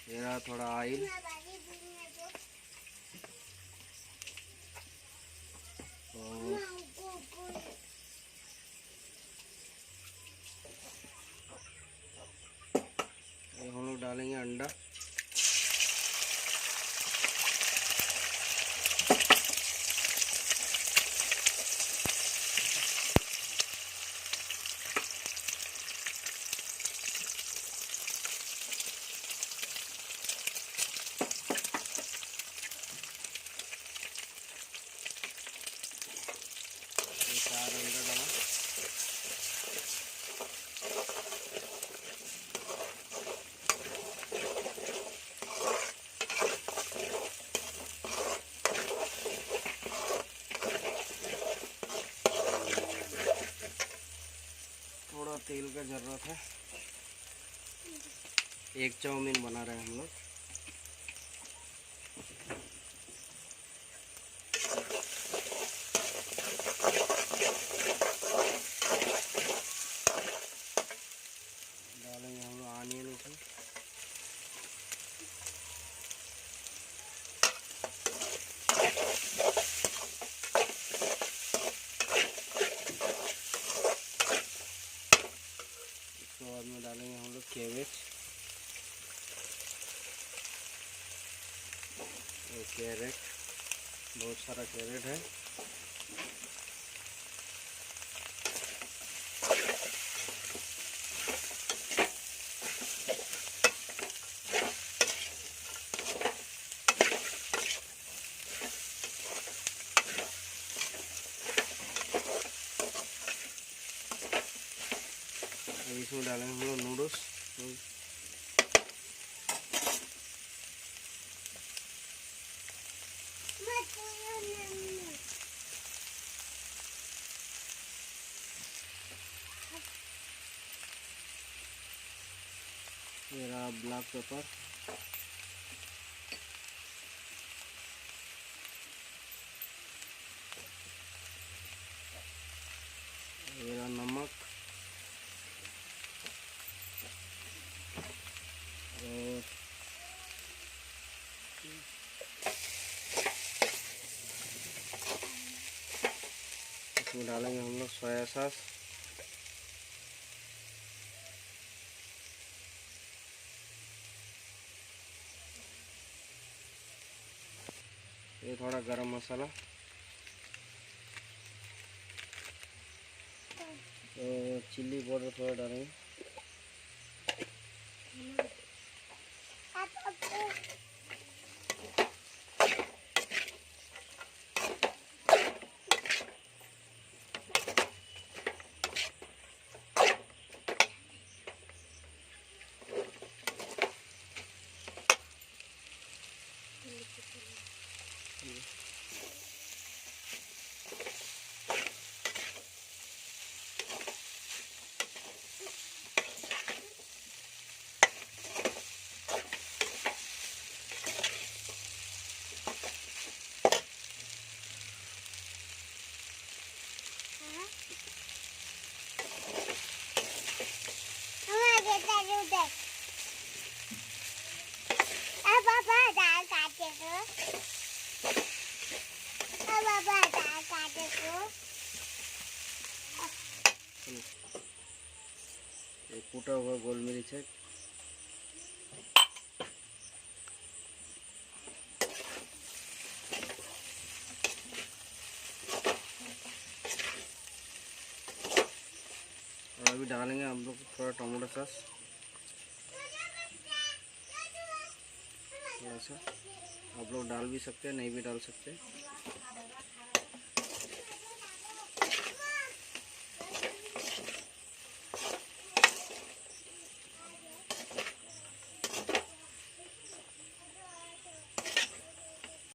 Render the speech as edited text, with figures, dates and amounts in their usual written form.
ये रहा थोड़ा ऑयल। और हम लोग डालेंगे अंडा। चार अंडा डाला। थोड़ा तेल का ज़रूरत है। एक चाउमीन बना रहे हैं हम लोग। डालेंगे हम लोग आनियन उसमें। इसके बाद में डालेंगे हम लोग कैबेज और कैरेट। बहुत सारा कैरेट है। इसमें डालेंगे हम लोग नूडल्स। ये रहा ब्लैक पेपर। ये रहा नमक। और इसमें डालेंगे हम लोग सोया सॉस। ये थोड़ा गरम मसाला और चिल्ली पाउडर थोड़ा डालेंगे। एक कूटा हुआ गोल मिर्च है। और अभी डालेंगे हम लोग थोड़ा टमाटो सॉस। थोड़ा सा आप लोग डाल भी सकते हैं, नहीं भी डाल सकते।